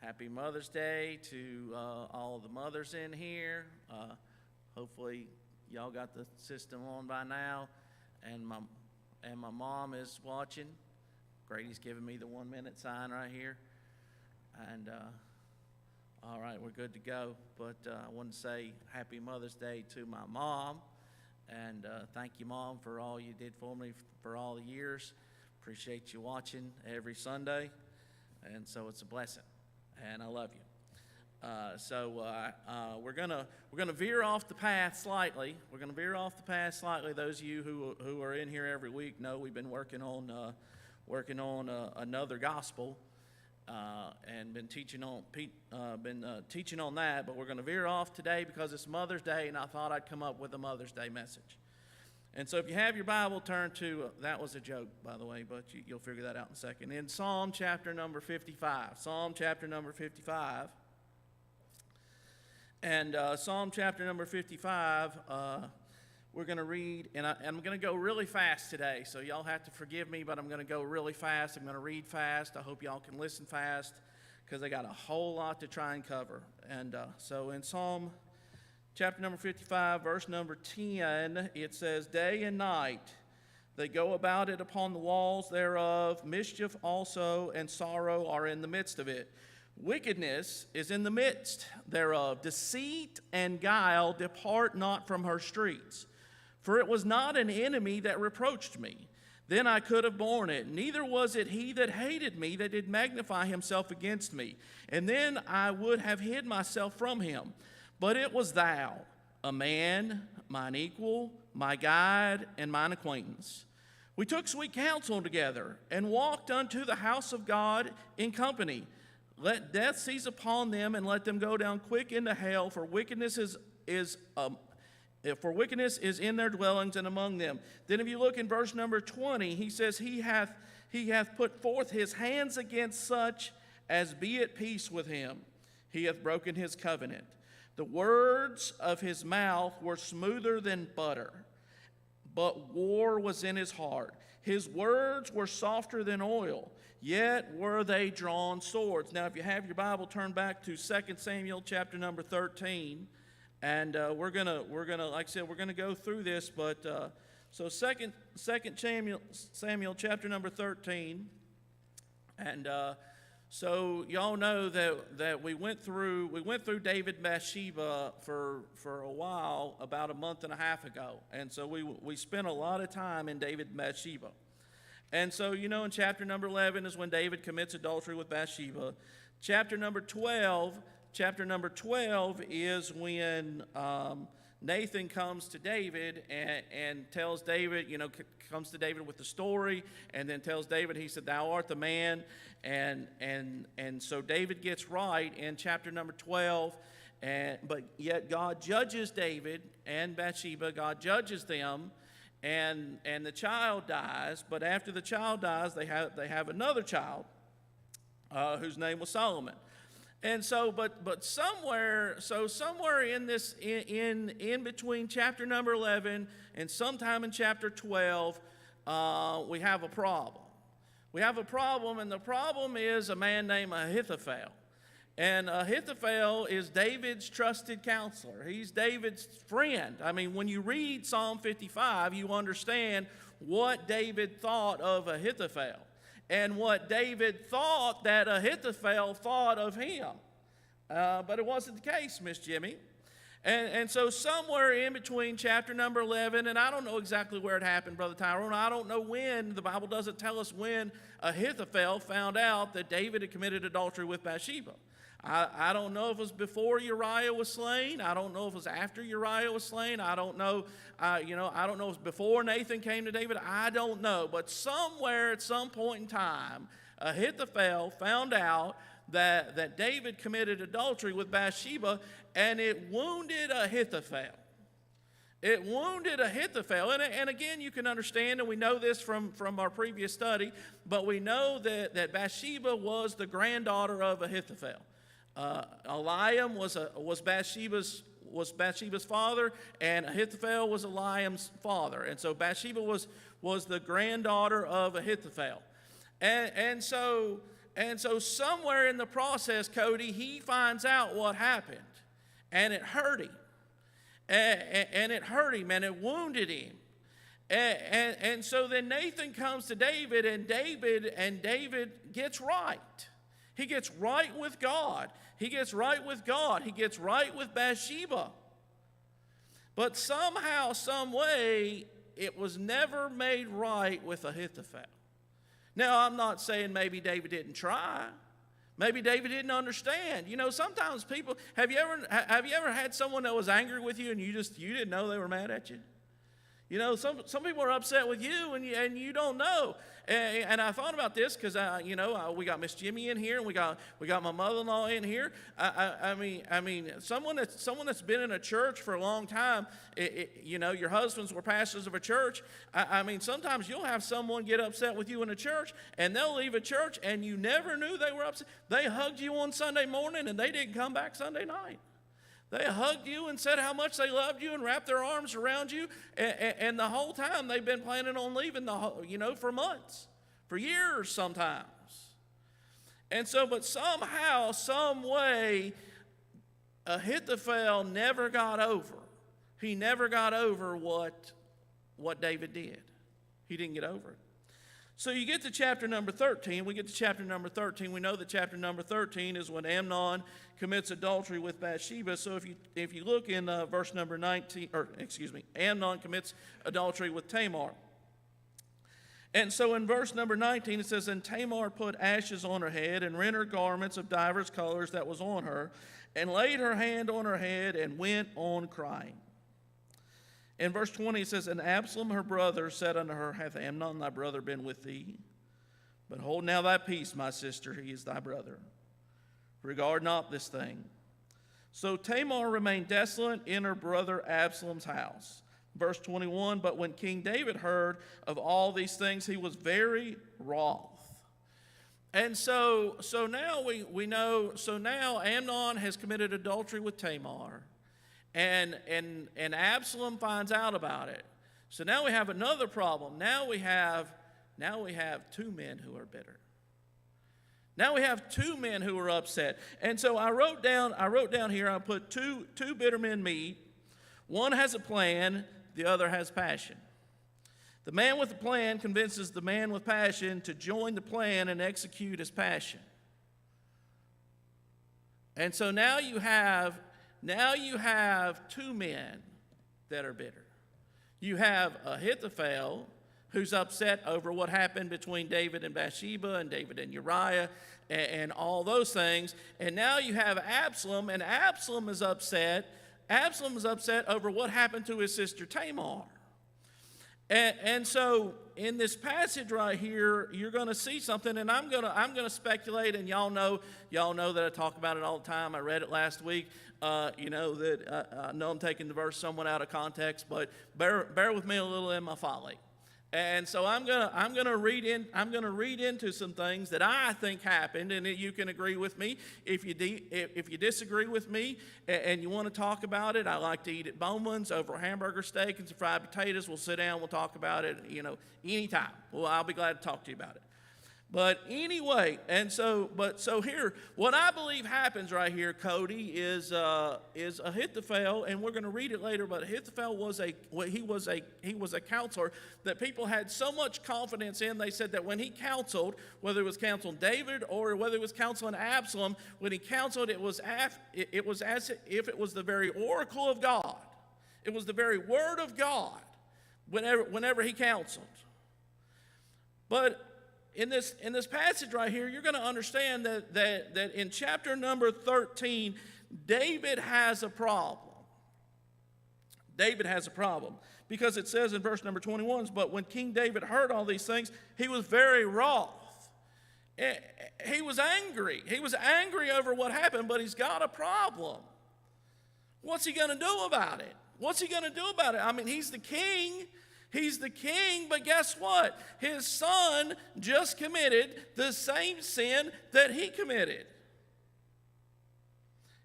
Happy Mother's Day to all the mothers in here. Hopefully y'all got the system on by now, and my mom is watching. Grady's giving me the 1 minute sign right here, and all right, we're good to go. But I want to say Happy Mother's Day to my mom, and thank you, Mom, for all you did for me for all the years. Appreciate you watching every Sunday, and so it's a blessing, and I love you. We're gonna veer off the path slightly. We're gonna veer off the path slightly. Those of you who are in here every week know we've been working on another gospel, and been teaching on that. But we're gonna veer off today because it's Mother's Day, and I thought I'd come up with a Mother's Day message. And so if you have your Bible, turn to, that was a joke, by the way, but you'll figure that out in a second. In Psalm chapter number 55. Psalm chapter number 55. And Psalm chapter number 55, we're going to read, and I'm going to go really fast today, so y'all have to forgive me, but I'm going to go really fast. I'm going to read fast. I hope y'all can listen fast, because I got a whole lot to try and cover. And so in Psalm chapter number 55, verse number 10, it says, "Day and night they go about it upon the walls thereof. Mischief also and sorrow are in the midst of it. Wickedness is in the midst thereof. Deceit and guile depart not from her streets. For it was not an enemy that reproached me. Then I could have borne it. Neither was it he that hated me that did magnify himself against me. And then I would have hid myself from him. But it was thou, a man, mine equal, my guide, and mine acquaintance. We took sweet counsel together, and walked unto the house of God in company. Let death seize upon them, and let them go down quick into hell, for wickedness is in their dwellings and among them." Then if you look in verse number 20, he says, He hath put forth his hands against such as be at peace with him. He hath broken his covenant. The words of his mouth were smoother than butter, but war was in his heart. His words were softer than oil, yet were they drawn swords. Now, if you have your Bible, turn back to 2 Samuel chapter number 13, and we're gonna, like I said, we're gonna go through this. But so 2 Samuel chapter number 13, and so y'all know that we went through David and Bathsheba for a while, about a month and a half ago, and so we spent a lot of time in David and Bathsheba. And so, in chapter number 11 is when David commits adultery with Bathsheba. Chapter number 12 is when Nathan comes to David and tells David, comes to David with the story, and then tells David, he said, "Thou art the man." And so David gets right in chapter number 12, but yet God judges David and Bathsheba. God judges them. And the child dies, but after the child dies, they have another child whose name was Solomon. And so, but somewhere in this, in between chapter number 11 and sometime in chapter 12, we have a problem. We have a problem, and the problem is a man named Ahithophel. And Ahithophel is David's trusted counselor. He's David's friend. I mean, when you read Psalm 55, you understand what David thought of Ahithophel and what David thought that Ahithophel thought of him. But it wasn't the case, Miss Jimmy. And so somewhere in between chapter number 11, and I don't know exactly where it happened, Brother Tyrone. I don't know when. The Bible doesn't tell us when Ahithophel found out that David had committed adultery with Bathsheba. I don't know if it was before Uriah was slain. I don't know if it was after Uriah was slain. I don't know. I don't know if it was before Nathan came to David. I don't know. But somewhere at some point in time, Ahithophel found out that David committed adultery with Bathsheba, and it wounded Ahithophel. It wounded Ahithophel. And again, you can understand, and we know this from our previous study, but we know that Bathsheba was the granddaughter of Ahithophel. Eliam was Bathsheba's father, and Ahithophel was Eliam's father. And so Bathsheba was the granddaughter of Ahithophel. And so And so somewhere in the process, Cody, he finds out what happened. And it hurt him. And it hurt him and it wounded him. And so then Nathan comes to David, and David gets right. He gets right with God. He gets right with God. He gets right with Bathsheba. But somehow, some way, it was never made right with Ahithophel. Now, I'm not saying maybe David didn't try. Maybe David didn't understand. You know, sometimes people, have you ever had someone that was angry with you and you didn't know they were mad at you? You know, some people are upset with you and you don't know. And I thought about this because we got Miss Jimmy in here and we got my mother-in-law in here. I mean, someone that's been in a church for a long time. Your husbands were pastors of a church. I mean, sometimes you'll have someone get upset with you in a church, and they'll leave a church, and you never knew they were upset. They hugged you on Sunday morning, and they didn't come back Sunday night. They hugged you and said how much they loved you and wrapped their arms around you. And the whole time they've been planning on leaving, for months, for years sometimes. And so, but somehow, some way, Ahithophel never got over. He never got over what David did. He didn't get over it. So you get to chapter number 13. We get to chapter number 13. We know that chapter number 13 is when Amnon commits adultery with Bathsheba. So if you look in verse number 19, Amnon commits adultery with Tamar. And so in verse number 19 it says, "And Tamar put ashes on her head and rent her garments of divers colors that was on her, and laid her hand on her head and went on crying." In verse 20 it says, "And Absalom her brother said unto her, Hath Amnon thy brother been with thee? But hold now thy peace, my sister, he is thy brother. Regard not this thing." So Tamar remained desolate in her brother Absalom's house. Verse 21, "But when King David heard of all these things, he was very wroth." And so now we know, so now Amnon has committed adultery with Tamar. And Absalom finds out about it. So now we have another problem. Now we have two men who are bitter. Now we have two men who are upset. And so I wrote down here, I put two bitter men meet. One has a plan, the other has passion. The man with the plan convinces the man with passion to join the plan and execute his passion. And so now you have two men that are bitter. You have Ahithophel, who's upset over what happened between David and Bathsheba and David and Uriah and all those things. And now you have Absalom, and Absalom is upset. Absalom is upset over what happened to his sister Tamar. And so in this passage right here, you're going to see something, and I'm going to speculate, and y'all know that I talk about it all the time. I read it last week. I know I'm taking the verse somewhat out of context, but bear with me a little in my folly. And so I'm gonna read into some things that I think happened, and you can agree with me. If you disagree with me and you want to talk about it, I like to eat at Bowman's over a hamburger steak and some fried potatoes. We'll sit down, we'll talk about it, anytime. Well, I'll be glad to talk to you about it. But anyway, so here, what I believe happens right here, Cody, is Ahithophel, and we're going to read it later. But Ahithophel was a counselor that people had so much confidence in. They said that when he counseled, whether it was counseling David or whether it was counseling Absalom, when he counseled, it was as if it was the very oracle of God. It was the very word of God. Whenever he counseled, but in this passage right here, you're going to understand that in chapter number 13, David has a problem. David has a problem because it says in verse number 21, "But when King David heard all these things, he was very wroth." He was angry. He was angry over what happened, but he's got a problem. What's he going to do about it? What's he going to do about it? I mean, he's the king. He's the king, but guess what? His son just committed the same sin that he committed.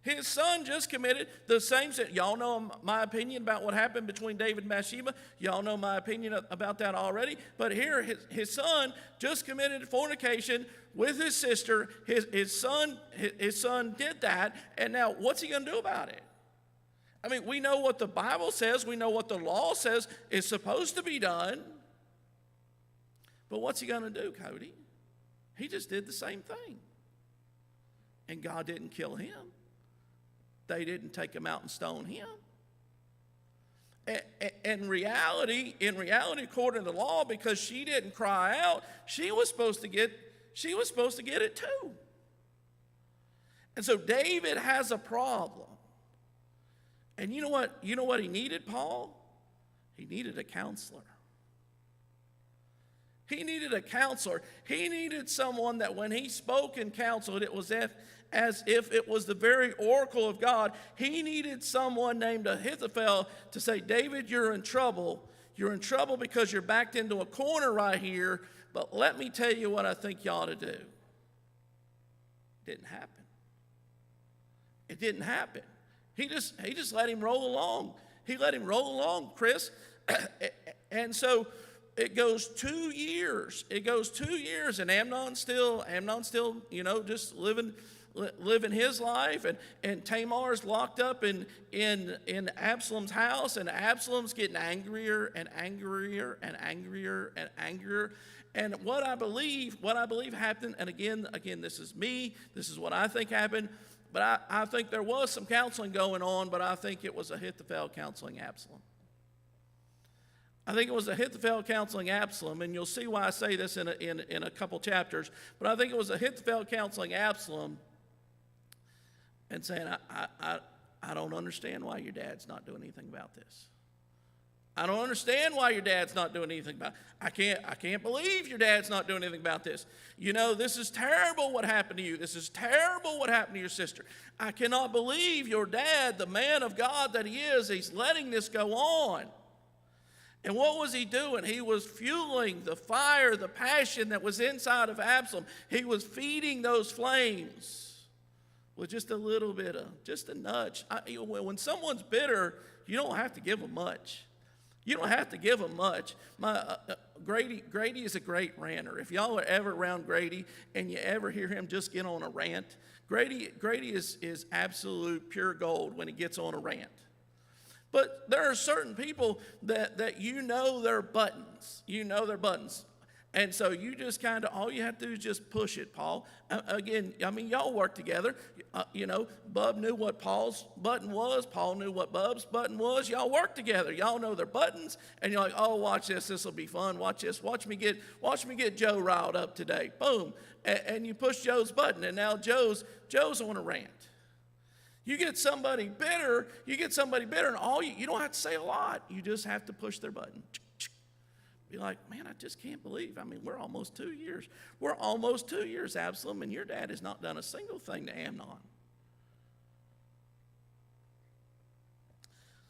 His son just committed the same sin. Y'all know my opinion about what happened between David and Bathsheba. Y'all know my opinion about that already. But here, his son just committed fornication with his sister. His son did that. And now, what's he going to do about it? I mean, we know what the Bible says. We know what the law says is supposed to be done. But what's he going to do, Cody? He just did the same thing. And God didn't kill him. They didn't take him out and stone him. In reality, according to the law, because she didn't cry out, she was supposed to get it too. And so David has a problem. And you know what he needed, Paul? He needed a counselor. He needed a counselor. He needed someone that when he spoke and counseled, it was as if it was the very oracle of God. He needed someone named Ahithophel to say, David, you're in trouble. You're in trouble because you're backed into a corner right here, but let me tell you what I think you ought to do. It didn't happen. It didn't happen. He just let him roll along. He let him roll along, Chris. And so it goes 2 years. It goes 2 years, and Amnon's still, just living his life, and Tamar's locked up in Absalom's house, and Absalom's getting angrier and angrier and angrier and angrier. And what I believe happened, and again, this is me, this is what I think happened, but I think there was some counseling going on, but I think it was Ahithophel counseling Absalom. I think it was Ahithophel counseling Absalom, and you'll see why I say this in a couple chapters, but I think it was Ahithophel counseling Absalom and saying, I don't understand why your dad's not doing anything about this. I don't understand why your dad's not doing anything about it. I can't believe your dad's not doing anything about this. This is terrible what happened to you. This is terrible what happened to your sister. I cannot believe your dad, the man of God that he is, he's letting this go on. And what was he doing? He was fueling the fire, the passion that was inside of Absalom. He was feeding those flames with just a little bit just a nudge. When someone's bitter, you don't have to give them much. You don't have to give them much. Grady is a great ranter. If y'all are ever around Grady and you ever hear him just get on a rant, Grady is absolute pure gold when he gets on a rant. But there are certain people that their buttons. You know their buttons. And so you just all you have to do is just push it, Paul. Again, y'all work together. Bub knew what Paul's button was. Paul knew what Bub's button was. Y'all work together. Y'all know their buttons. And you're like, oh, watch this. This will be fun. Watch this. Watch me get Joe riled up today. Boom. And you push Joe's button. And now Joe's on a rant. You get somebody bitter, and you don't have to say a lot. You just have to push their button. Be like, man, I just can't believe. We're almost 2 years. We're almost 2 years, Absalom, and your dad has not done a single thing to Amnon.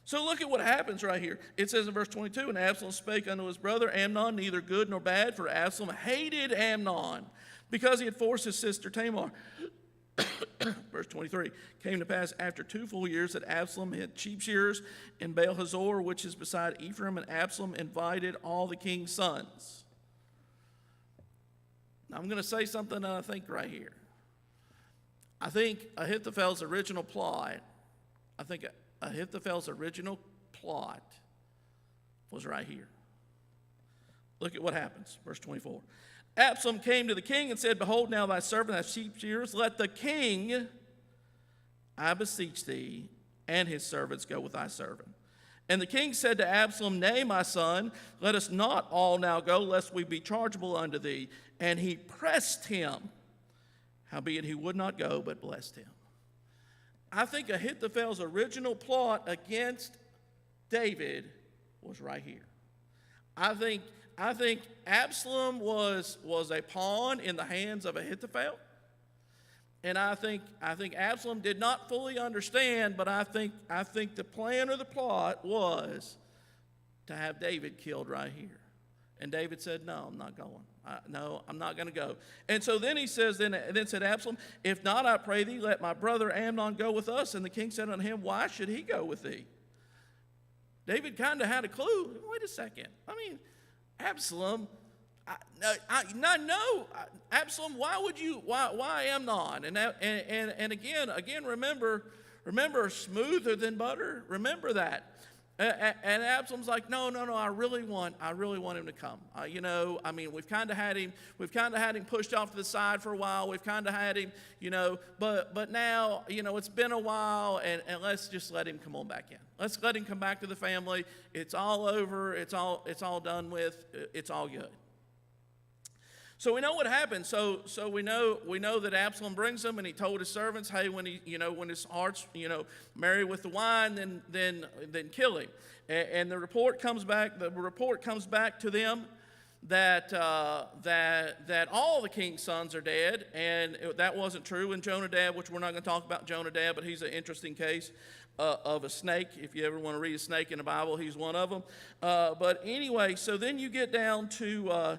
So look at what happens right here. It says in verse 22, and Absalom spake unto his brother Amnon, neither good nor bad, for Absalom hated Amnon, because he had forced his sister Tamar. Verse 23, came to pass after 2 full years that Absalom had sheep shearers in Baal Hazor, which is beside Ephraim, and Absalom invited all the king's sons. Now I'm going to say something that I think right here. I think Ahithophel's original plot was right here. Look at what happens, verse 24. Absalom came to the king and said, behold, now thy servant hath sheep shearers. Let the king, I beseech thee, and his servants go with thy servant. And the king said to Absalom, nay, my son, let us not all now go, lest we be chargeable unto thee. And he pressed him, howbeit he would not go, but blessed him. I think Ahithophel's original plot against David was right here. I think Absalom was a pawn in the hands of Ahithophel. And I think Absalom did not fully understand, but I think the plan or the plot was to have David killed right here. And David said, no, I'm not going. No, I'm not going to go. And so then he says, then said Absalom, if not, I pray thee, let my brother Amnon go with us. And the king said unto him, why should he go with thee? David kind of had a clue. Wait a second. I mean, Absalom, Absalom, why Amnon? And again, remember, smoother than butter. Remember that. And Absalom's like, no, I really want him to come. We've kind of had him pushed off to the side for a while. We've kind of had him, but now, it's been a while, and let's just let him come on back in. Let's let him come back to the family. It's all over. It's all done with. It's all good. So we know what happened. So we know that Absalom brings him, and he told his servants, hey, when his heart's merry with the wine, then kill him. And the report comes back. The report comes back to them that all the king's sons are dead, and that wasn't true. And Jonadab, which we're not going to talk about Jonadab, but he's an interesting case of a snake. If you ever want to read a snake in the Bible, he's one of them. But anyway, so then you get down to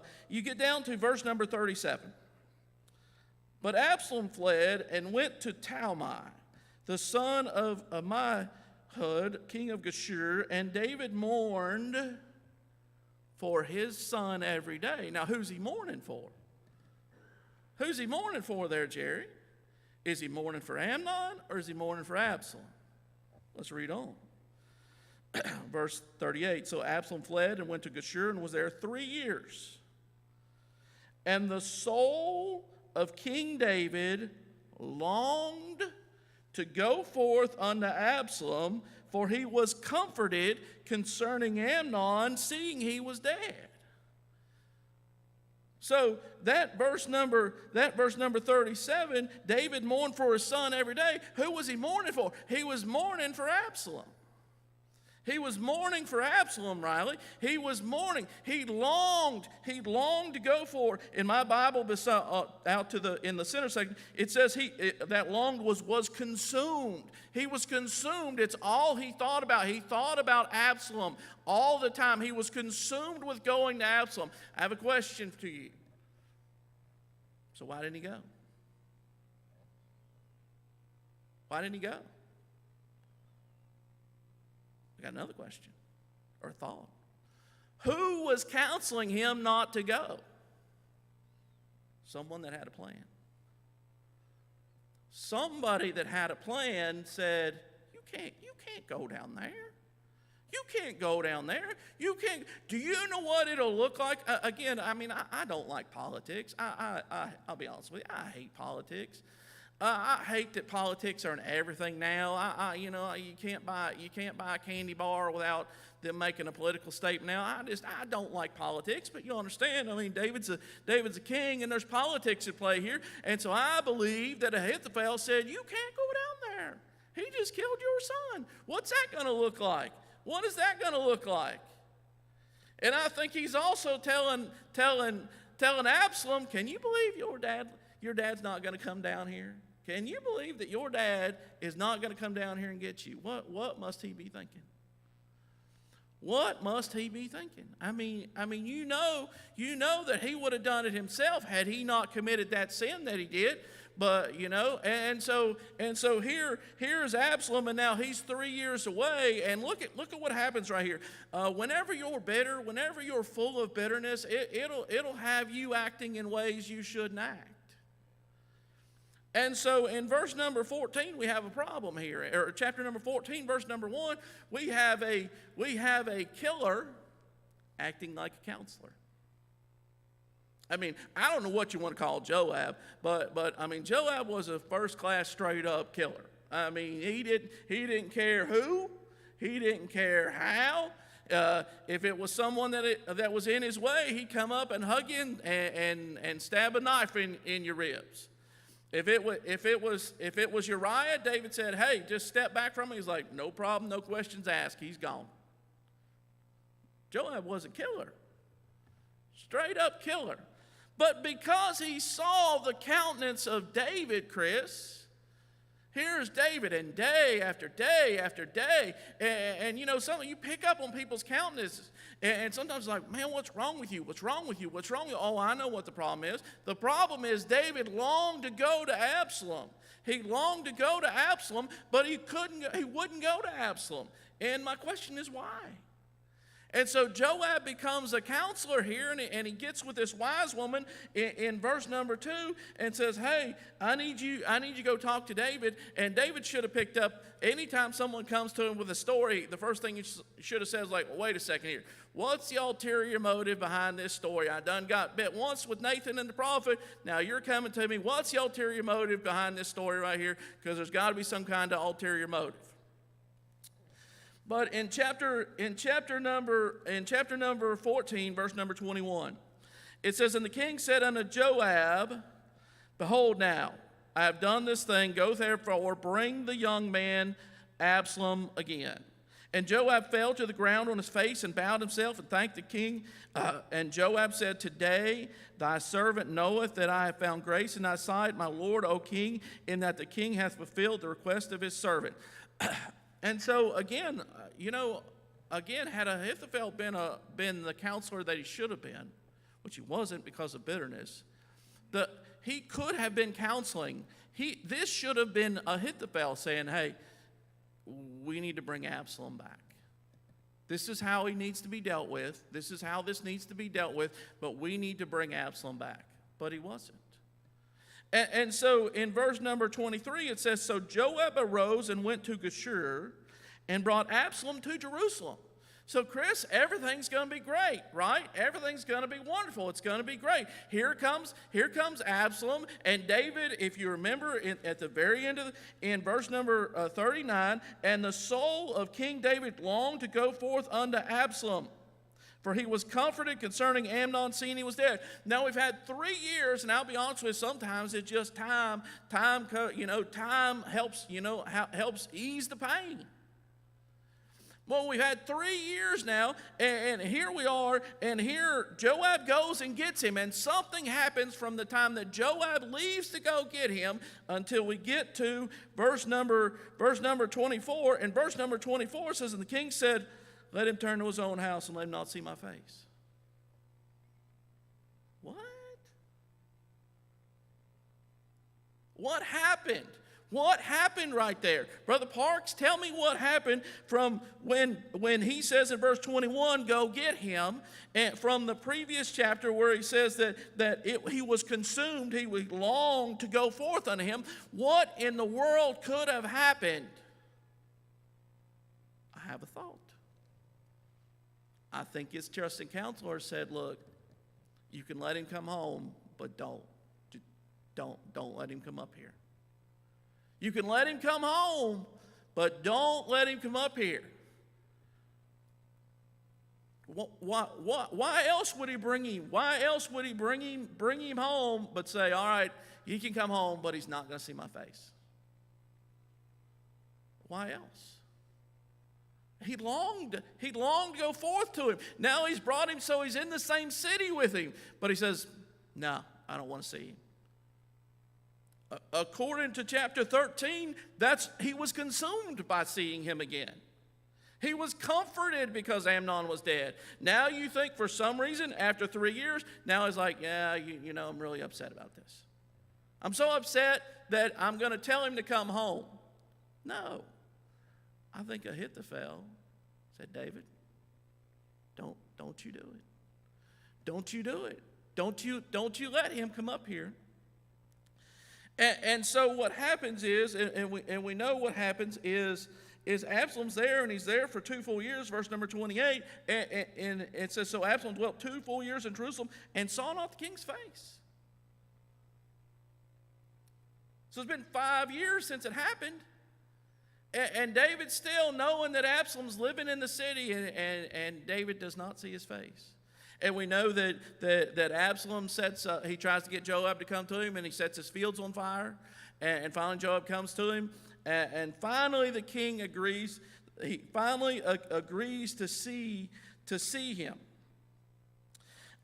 verse number 37. But Absalom fled and went to Talmai, the son of Ammihud, king of Geshur, and David mourned for his son every day. Now, who's he mourning for? Who's he mourning for there, Jerry? Is he mourning for Amnon, or is he mourning for Absalom? Let's read on. Verse 38. So Absalom fled and went to Geshur and was there 3 years. And the soul of King David longed to go forth unto Absalom, for he was comforted concerning Amnon, seeing he was dead. So that verse number 37, David mourned for his son every day. Who was he mourning for? He was mourning for Absalom. He was mourning for Absalom, Riley. He was mourning. He longed to go for. In my Bible, in the center section, it says that longed was consumed. He was consumed. It's all he thought about. He thought about Absalom all the time. He was consumed with going to Absalom. I have a question to you. So why didn't he go? Why didn't he go? I got another question or thought. Who was counseling him not to go? Someone that had a plan. Somebody that had a plan said, you can't go down there. You can't go down there. You can't. Do you know what it'll look like? Again, I don't like politics. I'll be honest with you. I hate politics. I hate that politics are in everything now. You can't buy a candy bar without them making a political statement. Now, I don't like politics, but you understand. David's a king, and there's politics at play here. And so I believe that Ahithophel said, "You can't go down there. He just killed your son. What's that going to look like? What is that going to look like?" And I think he's also telling Absalom, "Can you believe your dad's not going to come down here? Can you believe that your dad is not going to come down here and get you?" What must he be thinking? What must he be thinking? You know that he would have done it himself had he not committed that sin that he did. But and so here's Absalom, and now he's 3 years away. And look at what happens right here. Whenever you're bitter, whenever you're full of bitterness, it'll have you acting in ways you shouldn't act. And so in verse number 14, we have a problem here. Or chapter number 14, verse number 1, we have a killer acting like a counselor. I don't know what you want to call Joab, but Joab was a first-class, straight-up killer. He didn't care who, he didn't care how. If it was someone that was in his way, he'd come up and hug you and stab a knife in your ribs. If it was Uriah, David said, "Hey, just step back from him." He's like, "No problem, no questions asked." He's gone. Joab was a killer, straight up killer. But because he saw the countenance of David, Chris, Here's David, and day after day after day, and you know, you pick up on people's countenances, and sometimes it's like, man, what's wrong with you? What's wrong with you? What's wrong with you? Oh, I know what the problem is. The problem is David longed to go to Absalom. He longed to go to Absalom, but he wouldn't go to Absalom. And my question is why? And so Joab becomes a counselor here, and he gets with this wise woman in verse number 2 and says, hey, I need you to go talk to David. And David should have picked up, anytime someone comes to him with a story, the first thing he should have said is like, well, wait a second here. What's the ulterior motive behind this story? I done got bit once with Nathan and the prophet. Now you're coming to me. What's the ulterior motive behind this story right here? Because there's got to be some kind of ulterior motive. But in chapter number 14, verse number 21, it says, and the king said unto Joab, behold now, I have done this thing. Go therefore, bring the young man Absalom again. And Joab fell to the ground on his face and bowed himself and thanked the king. And Joab said, today thy servant knoweth that I have found grace in thy sight, my lord, O king, in that the king hath fulfilled the request of his servant. And so again, had Ahithophel been the counselor that he should have been, which he wasn't because of bitterness, he could have been counseling. This should have been Ahithophel saying, hey, we need to bring Absalom back. This is how he needs to be dealt with. This is how this needs to be dealt with, but we need to bring Absalom back. But he wasn't. And so in verse number 23, it says, so Joab arose and went to Geshur and brought Absalom to Jerusalem. So, Chris, everything's going to be great, right? Everything's going to be wonderful. It's going to be great. Here comes Absalom. And David, if you remember at the very end in verse number 39, and the soul of King David longed to go forth unto Absalom, for he was comforted concerning Amnon, seeing he was dead. Now we've had 3 years, and I'll be honest with you, sometimes it's just time. Time helps, helps ease the pain. Well, we've had 3 years now, and here we are, and here Joab goes and gets him, and something happens from the time that Joab leaves to go get him until we get to verse number 24. And verse number 24 says, and the king said, let him turn to his own house and let him not see my face. What? What happened? What happened right there? Brother Parks, tell me what happened from when he says in verse 21, go get him, and from the previous chapter where he says that he was consumed, he longed to go forth unto him. What in the world could have happened? I have a thought. I think his trusting counselor said, look, you can let him come home, but don't let him come up here. You can let him come home, but don't let him come up here. Why else would he bring him? Why else would he bring him home, but say, all right, he can come home, but he's not going to see my face? Why else? He longed to go forth to him. Now he's brought him so he's in the same city with him. But he says, no, I don't want to see him. According to chapter 13, he was consumed by seeing him again. He was comforted because Amnon was dead. Now you think for some reason, after 3 years, now he's like, yeah, I'm really upset about this. I'm so upset that I'm going to tell him to come home. No. I think Ahithophel said, David, don't you do it. Don't you do it. Don't you let him come up here. And so what happens is, and we know what happens is Absalom's there, and he's there for 2 full years, verse number 28, and it says, so Absalom dwelt 2 full years in Jerusalem and saw not the king's face. So it's been 5 years since it happened. And David still knowing that Absalom's living in the city, and David does not see his face. And we know that Absalom he tries to get Joab to come to him, and he sets his fields on fire. And finally Joab comes to him, and finally the king agrees. He finally agrees to see him.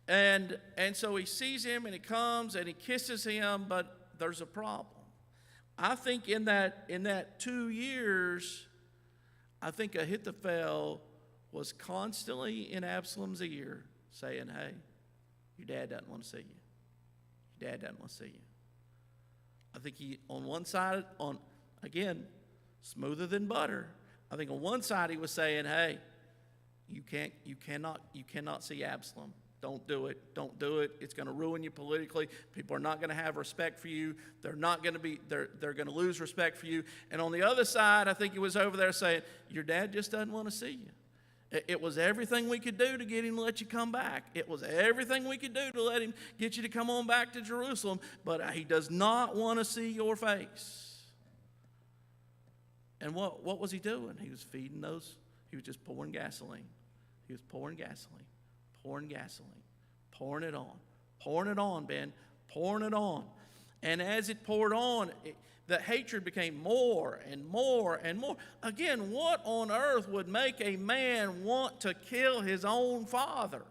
And so he sees him, and he comes and he kisses him, but there's a problem. I think in that 2 years, I think Ahithophel was constantly in Absalom's ear saying, hey, your dad doesn't want to see you. Your dad doesn't want to see you. I think he, on one side, again, smoother than butter. I think on one side he was saying, hey, you cannot see Absalom. Don't do it. Don't do it. It's going to ruin you politically. People are not going to have respect for you. They're going to lose respect for you. And on the other side, I think he was over there saying, your dad just doesn't want to see you. It was everything we could do to get him to let you come back. It was everything we could do to let him get you to come on back to Jerusalem. But he does not want to see your face. And what was he doing? He was feeding those. He was just pouring gasoline. He was pouring gasoline. Pouring gasoline, pouring it on, Ben, pouring it on. And as it poured on, the hatred became more and more and more. Again, what on earth would make a man want to kill his own father?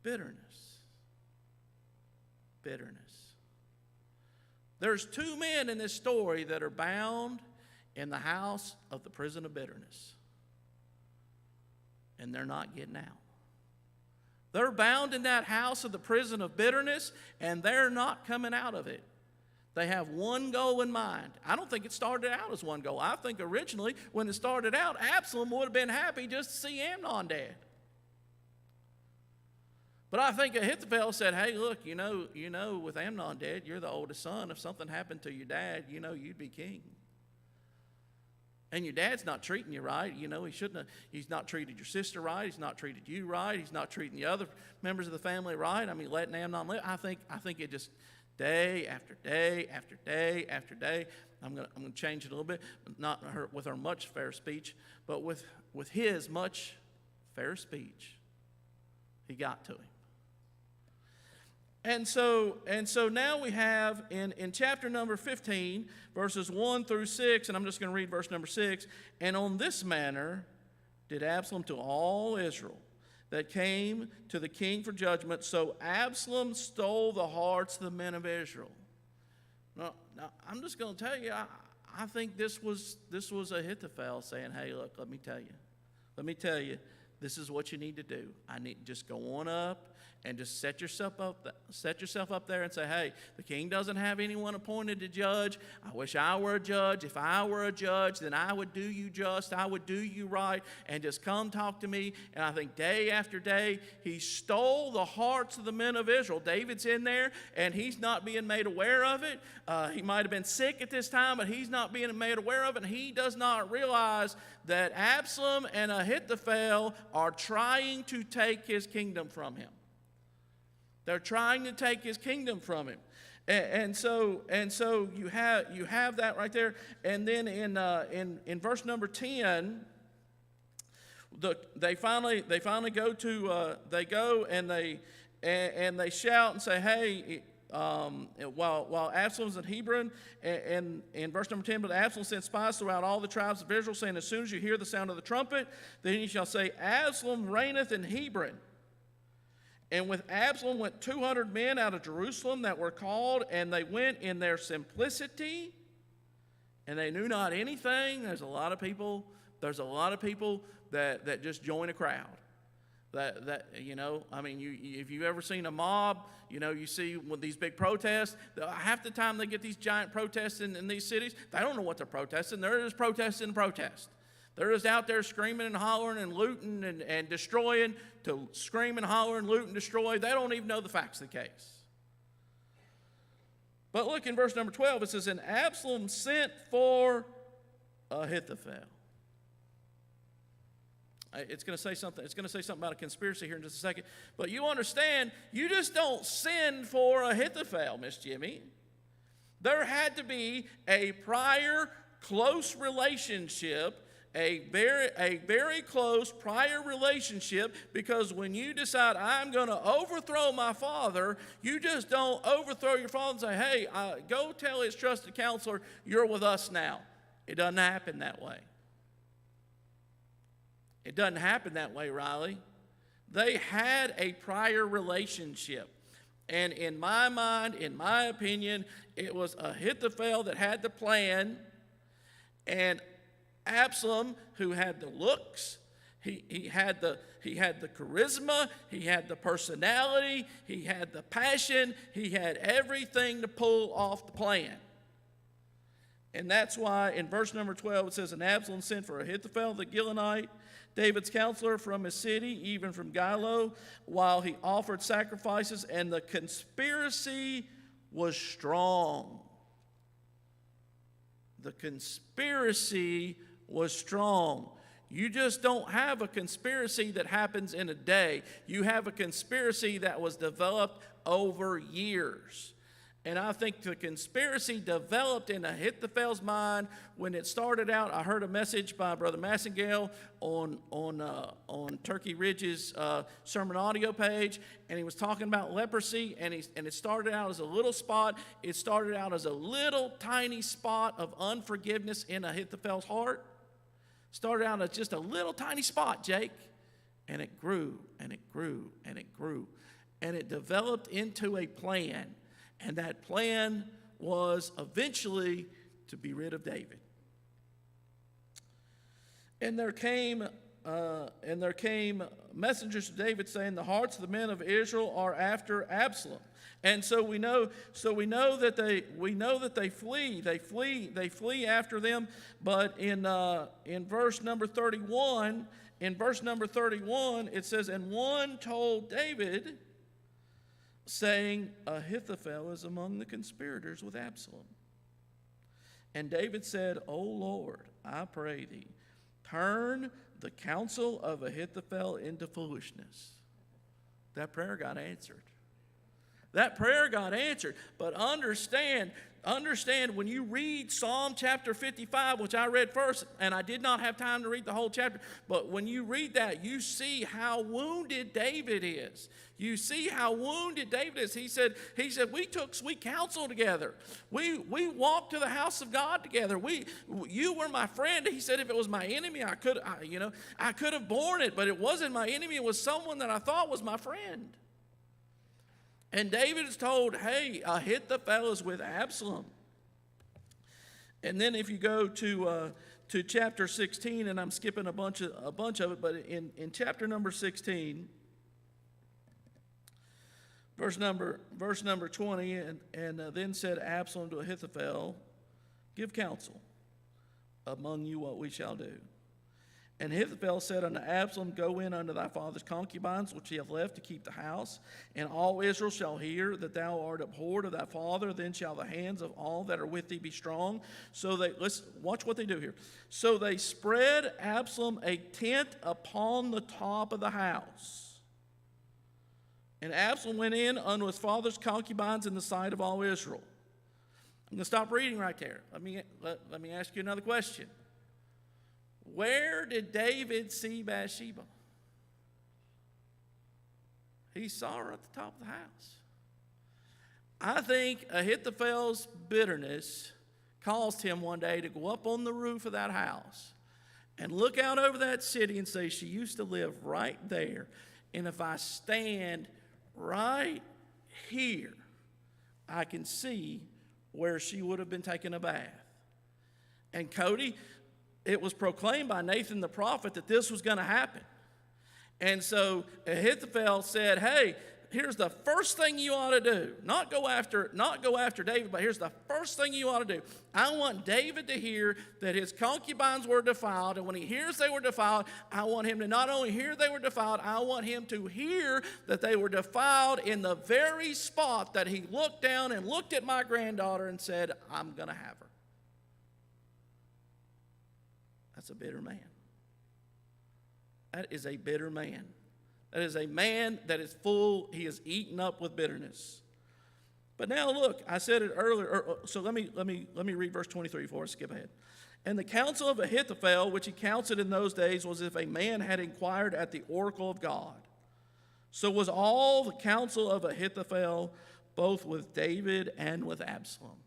Bitterness. Bitterness. There's two men in this story that are bound in the house of the prison of bitterness. And they're not getting out. They're bound in that house of the prison of bitterness, and they're not coming out of it. They have one goal in mind. I don't think it started out as one goal. I think originally, when it started out, Absalom would have been happy just to see Amnon dead. But I think Ahithophel said, hey, look, you know, with Amnon dead, you're the oldest son. If something happened to your dad, you'd be king. And your dad's not treating you right. He's not treated your sister right. He's not treated you right. He's not treating the other members of the family right. I mean, letting Amnon live. I think it just day after day after day after day. I'm going to change it a little bit, not with her much fair speech, but with his much fair speech, he got to him. And so now we have in chapter number 15, verses 1 through 6, and I'm just going to read verse number 6. And on this manner did Absalom to all Israel that came to the king for judgment. So Absalom stole the hearts of the men of Israel. Now I'm just going to tell you, I think this was Ahithophel saying, hey, look, let me tell you, this is what you need to do. I need just go on up and just set yourself up there and say, hey, the king doesn't have anyone appointed to judge. I wish I were a judge. If I were a judge, then I would do you just. I would do you right. And just come talk to me. And I think day after day, he stole the hearts of the men of Israel. David's in there, and he's not being made aware of it. He might have been sick at this time, but he's not being made aware of it. And he does not realize that Absalom and Ahithophel are trying to take his kingdom from him. They're trying to take his kingdom from him. And so you have that right there. And then in verse number 10, they finally go and they shout and say, hey, while Absalom's in Hebron, and in verse number 10, but Absalom sent spies throughout all the tribes of Israel, saying, as soon as you hear the sound of the trumpet, then you shall say, Absalom reigneth in Hebron. And with Absalom went 200 men out of Jerusalem that were called, and they went in their simplicity, and they knew not anything. There's a lot of people that just join a crowd. If you've ever seen a mob, you see with these big protests, half the time they get these giant protests in these cities, they don't know what they're protesting. They're just protesting and protest. They're just out there screaming and hollering and looting and destroying, to scream and holler and loot and destroy. They don't even know the facts of the case. But look in verse number 12, it says, and Absalom sent for Ahithophel. It's going to say something about a conspiracy here in just a second. But you understand, you just don't send for Ahithophel, Miss Jimmy. There had to be a prior close relationship, a very close prior relationship, because when you decide, I'm going to overthrow my father, you just don't overthrow your father and say, hey, go tell his trusted counselor, you're with us now. It doesn't happen that way. It doesn't happen that way, Riley. They had a prior relationship. And in my mind, in my opinion, it was Ahithophel that had the plan, and Absalom, who had the looks, he had the charisma, he had the personality, he had the passion, he had everything to pull off the plan. And that's why in verse number 12 it says, and Absalom sent for Ahithophel the Gilonite, David's counselor from his city, even from Gilo, while he offered sacrifices, and the conspiracy was strong. The conspiracy was strong. You just don't have a conspiracy that happens in a day. You have a conspiracy that was developed over years. And I think the conspiracy developed in Ahithophel's mind when it started out. I heard a message by Brother Massengale on Turkey Ridge's sermon audio page, and he was talking about leprosy, and it started out as a little spot. It started out as a little tiny spot of unforgiveness in Ahithophel's heart. Started out as just a little tiny spot, Jake, and it grew, and it grew, and it grew, and it developed into a plan. And that plan was eventually to be rid of David. And there came messengers to David saying, the hearts of the men of Israel are after Absalom. And so we know that they flee after them. But in verse number 31, it says, and one told David, saying, Ahithophel is among the conspirators with Absalom. And David said, O Lord, I pray thee, turn the counsel of Ahithophel into foolishness. That prayer got answered. That prayer got answered. But understand when you read Psalm chapter 55, which I read first, and I did not have time to read the whole chapter, but when you read that, you see how wounded David is. You see how wounded David is. He said, we took sweet counsel together. We walked to the house of God together. You were my friend. He said, if it was my enemy, I could have borne it, but it wasn't my enemy. It was someone that I thought was my friend. And David is told, hey, Ahithophel is with Absalom. And then if you go to chapter 16, and I'm skipping a bunch of it, but in chapter number 16, verse number 20, and then said Absalom to Ahithophel, give counsel among you what we shall do. And Ahithophel said unto Absalom, go in unto thy father's concubines, which he hath left to keep the house, and all Israel shall hear that thou art abhorred of thy father. Then shall the hands of all that are with thee be strong. So let's watch what they do here. So they spread Absalom a tent upon the top of the house. And Absalom went in unto his father's concubines in the sight of all Israel. I'm going to stop reading right there. Let me ask you another question. Where did David see Bathsheba? He saw her at the top of the house. I think Ahithophel's bitterness caused him one day to go up on the roof of that house and look out over that city and say, she used to live right there. And if I stand right here, I can see where she would have been taking a bath. And Cody, it was proclaimed by Nathan the prophet that this was going to happen. And so Ahithophel said, hey, here's the first thing you ought to do. Not go after David, but here's the first thing you ought to do. I want David to hear that his concubines were defiled, and when he hears they were defiled, I want him to not only hear they were defiled, I want him to hear that they were defiled in the very spot that he looked down and looked at my granddaughter and said, I'm going to have her. That's a bitter man. That is a bitter man. That is a man that is full, he is eaten up with bitterness. But now look, I said it earlier, so let me read verse 23 before I skip ahead. And the counsel of Ahithophel, which he counseled in those days, was if a man had inquired at the oracle of God. So was all the counsel of Ahithophel, both with David and with Absalom.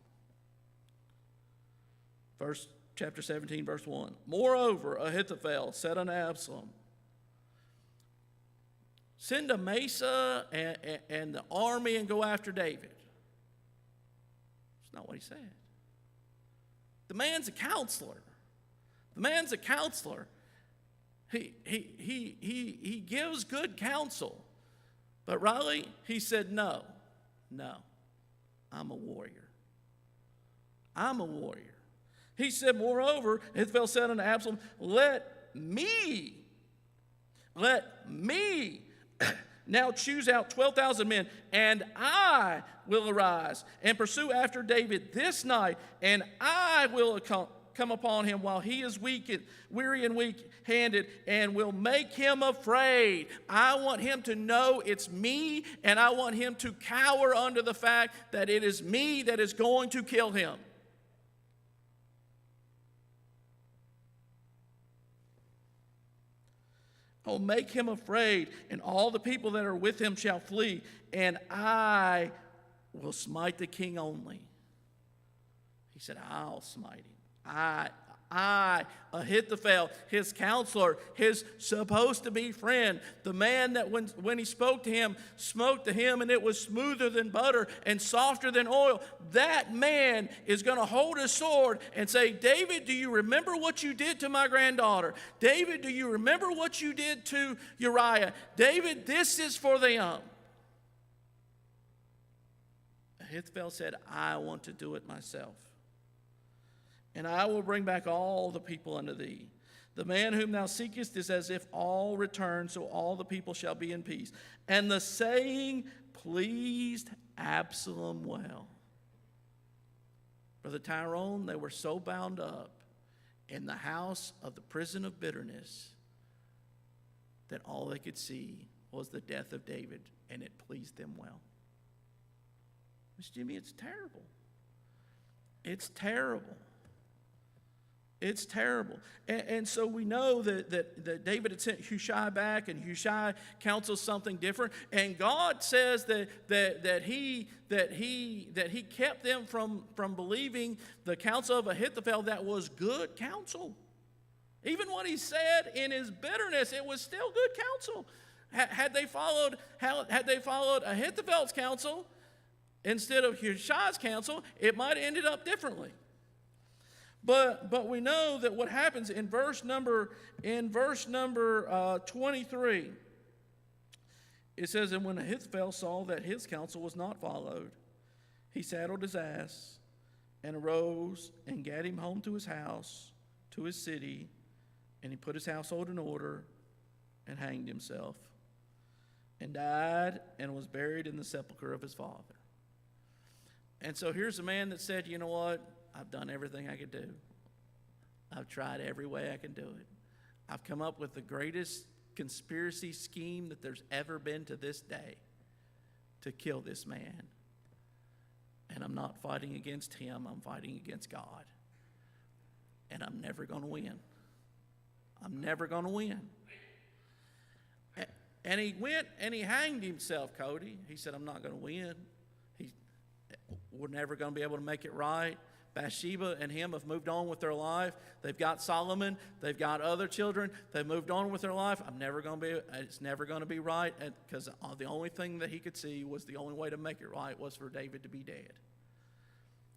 Chapter 17, verse 1. Moreover, Ahithophel said unto Absalom, Send Amasa and the army and go after David. That's not what he said. The man's a counselor. The man's a counselor. He gives good counsel. But Riley, he said, no, I'm a warrior. I'm a warrior. He said, moreover, Ahithophel said unto Absalom, let me now choose out 12,000 men, and I will arise and pursue after David this night, and I will come upon him while he is weary and weak-handed, and will make him afraid. I want him to know it's me, and I want him to cower under the fact that it is me that is going to kill him. I will make him afraid, and all the people that are with him shall flee, and I will smite the king only. He said, I'll smite him. I, Ahithophel, his counselor, his supposed to be friend, the man that when he spoke to him and it was smoother than butter and softer than oil, that man is going to hold his sword and say, David, do you remember what you did to my granddaughter? David, do you remember what you did to Uriah? David, this is for them. Ahithophel said, I want to do it myself. And I will bring back all the people unto thee. The man whom thou seekest is as if all return, so all the people shall be in peace. And the saying pleased Absalom well. Brother Tyrone, they were so bound up in the house of the prison of bitterness that all they could see was the death of David, and it pleased them well. Miss Jimmy, it's terrible. It's terrible. It's terrible. And so we know that David had sent Hushai back, and Hushai counsels something different. And God says that he kept them from believing the counsel of Ahithophel that was good counsel. Even what he said in his bitterness, it was still good counsel. Had they followed Ahithophel's counsel instead of Hushai's counsel, it might have ended up differently. But we know that what happens in verse number 23, it says, and when Ahithophel saw that his counsel was not followed, he saddled his ass and arose and gat him home to his house, to his city, and he put his household in order and hanged himself and died and was buried in the sepulchre of his father. And so here's a man that said, you know what? I've done everything I could do. I've tried every way I can do it. I've come up with the greatest conspiracy scheme that there's ever been to this day to kill this man. And I'm not fighting against him. I'm fighting against God. And I'm never going to win. I'm never going to win. And he went and he hanged himself, Cody. He said, I'm not going to win. We're never going to be able to make it right. Bathsheba and him have moved on with their life. They've got Solomon. They've got other children. They've moved on with their life. It's never going to be right, because the only thing that he could see was the only way to make it right was for David to be dead.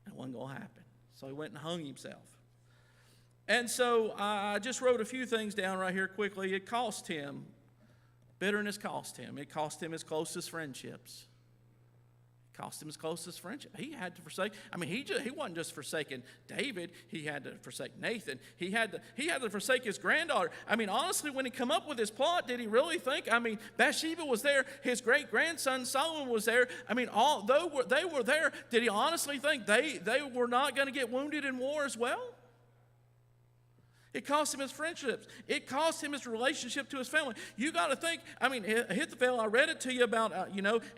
It wasn't going to happen. So he went and hung himself. And so I just wrote a few things down right here quickly. It cost him. Bitterness cost him. It cost him his closest friendships. Cost him his closest friendship. He had to forsake. He wasn't just forsaking David. He had to forsake Nathan. He had to forsake his granddaughter. Honestly, when he come up with his plot, did he really think? Bathsheba was there. His great grandson Solomon was there. Although they were there, did he honestly think they were not going to get wounded in war as well? It cost him his friendships. It cost him his relationship to his family. You got to think, Ahithophel, I read it to you about,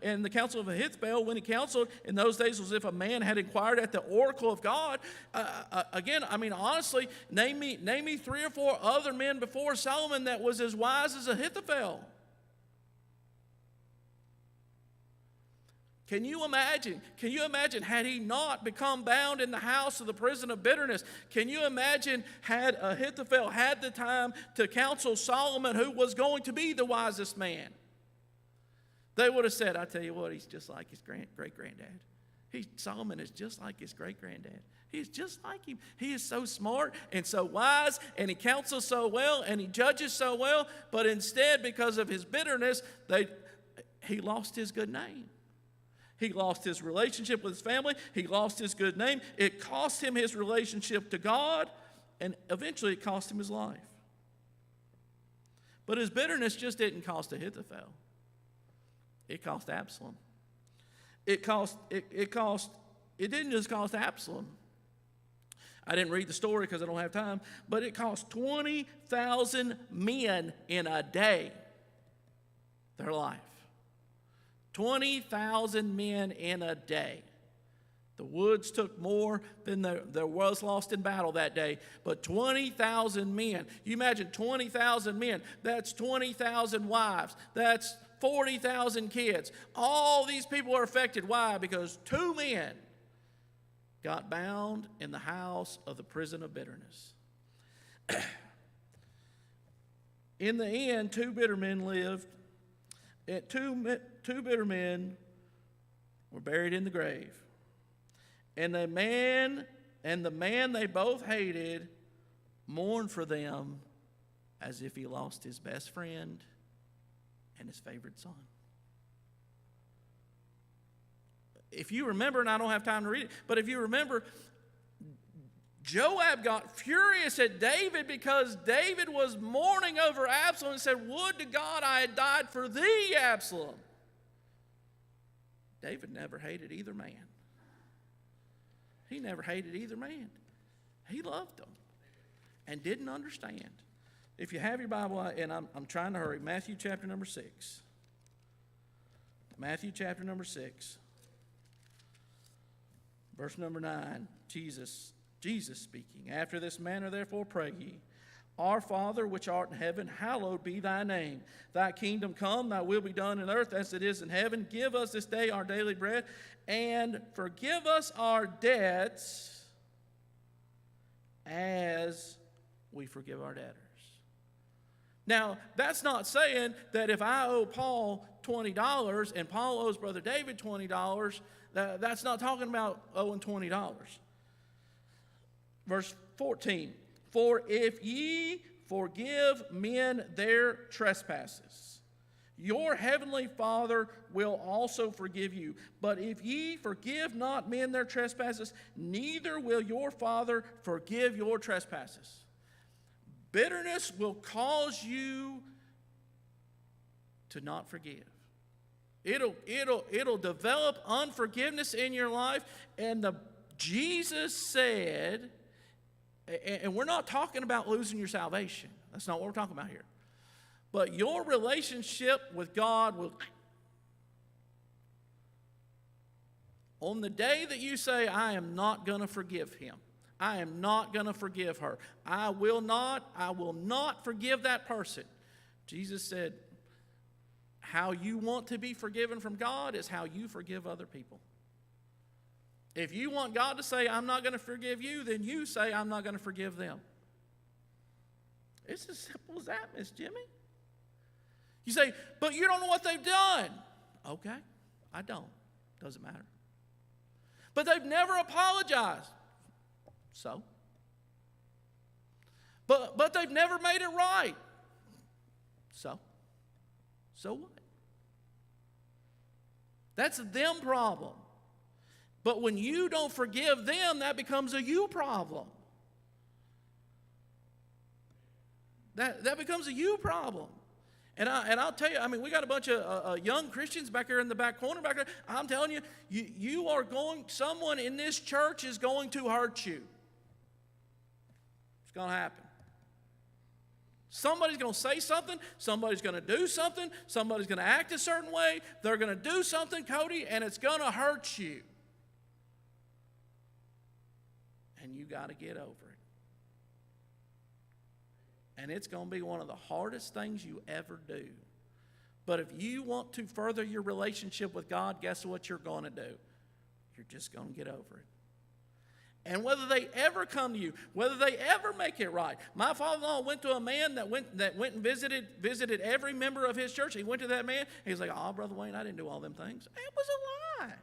in the counsel of Ahithophel, when he counseled in those days was if a man had inquired at the oracle of God. Honestly, name me 3 or 4 other men before Solomon that was as wise as Ahithophel. Can you imagine? Had he not become bound in the house of the prison of bitterness? Can you imagine had Ahithophel had the time to counsel Solomon, who was going to be the wisest man? They would have said, I tell you what, he's just like his great-granddad. Solomon is just like his great-granddad. He's just like him. He is so smart and so wise, and he counsels so well, and he judges so well. But instead, because of his bitterness, he lost his good name. He lost his relationship with his family. He lost his good name. It cost him his relationship to God, and eventually it cost him his life. But his bitterness just didn't cost Ahithophel. It cost Absalom. It didn't just cost Absalom. I didn't read the story because I don't have time, but it cost 20,000 men in a day their life. 20,000 men in a day. The woods took more than there was lost in battle that day, but 20,000 men. You imagine 20,000 men. That's 20,000 wives. That's 40,000 kids. All these people are affected. Why? Because 2 men got bound in the house of the prison of bitterness. In the end, 2 bitter men lived. Two bitter men were buried in the grave. And the man they both hated mourned for them as if he lost his best friend and his favorite son. If you remember, and I don't have time to read it, but if you remember, Joab got furious at David because David was mourning over Absalom and said, "Would to God I had died for thee, Absalom." David never hated either man. He never hated either man. He loved them and didn't understand. If you have your Bible, and I'm trying to hurry, Matthew chapter number 6. Matthew chapter number 6. Verse number 9, Jesus speaking. "After this manner, therefore, pray ye, Our Father, which art in heaven, hallowed be thy name. Thy kingdom come, thy will be done in earth as it is in heaven. Give us this day our daily bread, and forgive us our debts as we forgive our debtors." Now, that's not saying that if I owe Paul $20 and Paul owes Brother David $20, that's not talking about owing $20. Verse 14, "For if ye forgive men their trespasses, your heavenly Father will also forgive you. But if ye forgive not men their trespasses, neither will your Father forgive your trespasses." Bitterness will cause you to not forgive. It'll develop unforgiveness in your life. And Jesus said, and we're not talking about losing your salvation. That's not what we're talking about here. But your relationship with God will, on the day that you say, "I am not going to forgive him. I am not going to forgive her. I will not forgive that person." Jesus said, how you want to be forgiven from God is how you forgive other people. If you want God to say, "I'm not going to forgive you," then you say, "I'm not going to forgive them." It's as simple as that, Miss Jimmy. You say, "But you don't know what they've done." Okay, I don't. Doesn't matter. "But they've never apologized." So? But they've never made it right. So? So what? That's a them problem. But when you don't forgive them, that becomes a you problem. That becomes a you problem. And I'll tell you, we got a bunch of young Christians back here in the back corner back there. I'm telling you, someone in this church is going to hurt you. It's going to happen. Somebody's going to say something. Somebody's going to do something. Somebody's going to act a certain way. They're going to do something, Cody, and it's going to hurt you. And you got to get over it. And it's going to be one of the hardest things you ever do. But if you want to further your relationship with God, guess what you're going to do? You're just going to get over it. And whether they ever come to you, whether they ever make it right. My father-in-law went to a man that went and visited every member of his church. He went to that man. He's like, "Oh, Brother Wayne, I didn't do all them things." It was a lie.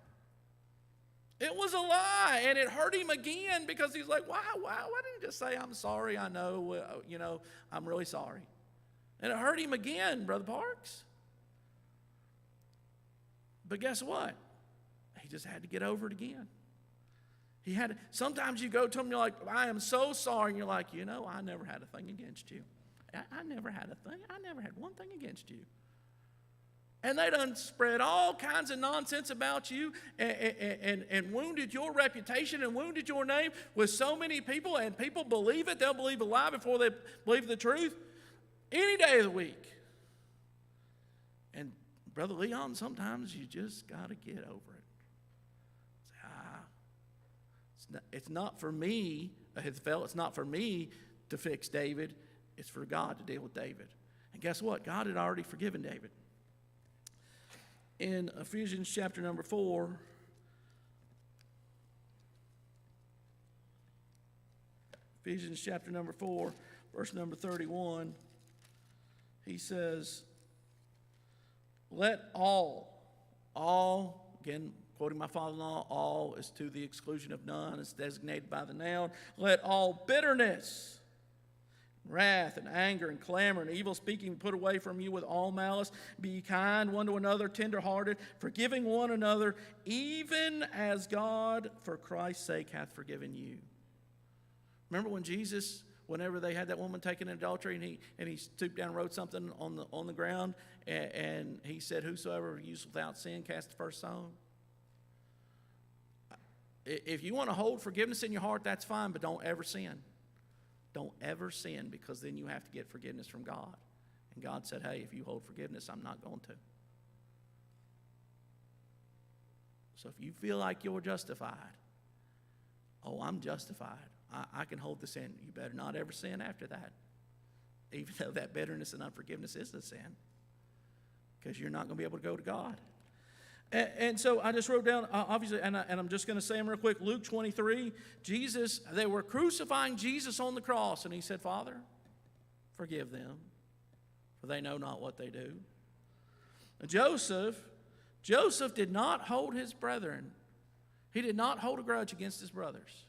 It was a lie, and it hurt him again because he's like, why didn't you just say, "I'm sorry, I know, I'm really sorry." And it hurt him again, Brother Parks. But guess what? He just had to get over it again. Sometimes you go to him and you're like, "I am so sorry." And you're like, "I never had a thing against you. I never had a thing. I never had one thing against you." And they done spread all kinds of nonsense about you and wounded your reputation and wounded your name with so many people, and people believe it. They'll believe a lie before they believe the truth any day of the week. And Brother Leon, sometimes you just got to get over it. It's not for me, it's not for me to fix David. It's for God to deal with David. And guess what? God had already forgiven David. In Ephesians chapter number 4, verse number 31, he says, "Let all, again, quoting my father-in-law, all is to the exclusion of none. It's designated by the noun. Let all bitterness, wrath and anger and clamor and evil speaking put away from you with all malice. Be kind one to another, tenderhearted, forgiving one another, even as God for Christ's sake hath forgiven you." Remember when Jesus, whenever they had that woman taken in adultery, and he stooped down and wrote something on the ground, and he said, "Whosoever is without sin cast the first stone." If you want to hold forgiveness in your heart, that's fine, but don't ever sin. Don't ever sin, because then you have to get forgiveness from God. And God said, "Hey, if you hold forgiveness, I'm not going to." So if you feel like you're justified, I'm justified, I can hold the sin, you better not ever sin after that. Even though that bitterness and unforgiveness is a sin, because you're not going to be able to go to God. And so I just wrote down, obviously, and I'm just going to say them real quick. Luke 23, they were crucifying Jesus on the cross, and he said, "Father, forgive them, for they know not what they do." Joseph did not hold his brethren. He did not hold a grudge against his brothers.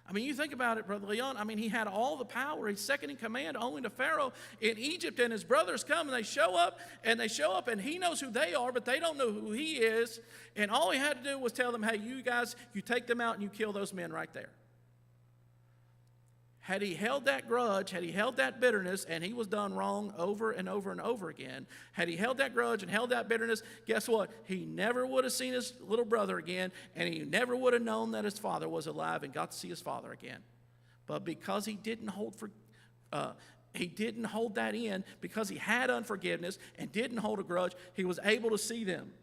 I mean, you think about it, Brother Leon. I mean, he had all the power. He's second in command only to Pharaoh in Egypt, and his brothers come, and they show up, and he knows who they are, but they don't know who he is. And all he had to do was tell them, "Hey, you guys, you take them out and you kill those men right there." Had he held that grudge, had he held that bitterness, and he was done wrong over and over and over again, had he held that grudge and held that bitterness, guess what? He never would have seen his little brother again, and he never would have known that his father was alive and got to see his father again. But because he didn't hold that in, because he had unforgiveness and didn't hold a grudge, he was able to see them.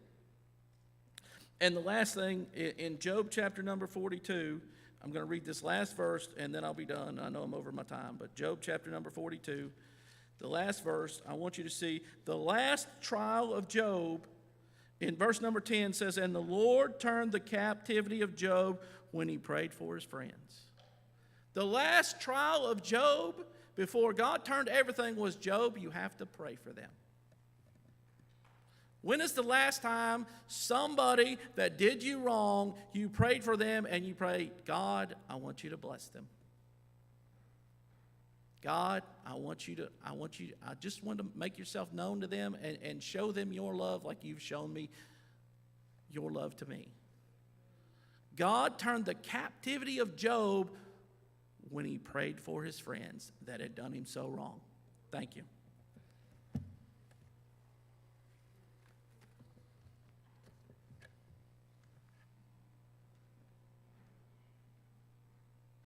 And the last thing, in Job chapter number 42, I'm going to read this last verse, and then I'll be done. I know I'm over my time, but Job chapter number 42, the last verse, I want you to see the last trial of Job. In verse number 10 says, "And the Lord turned the captivity of Job when he prayed for his friends." The last trial of Job before God turned everything was, "Job, you have to pray for them." When is the last time somebody that did you wrong, you prayed for them and you prayed, "God, I want you to bless them. God, I just want to make yourself known to them and show them your love like you've shown me your love to me." God turned the captivity of Job when he prayed for his friends that had done him so wrong. Thank you.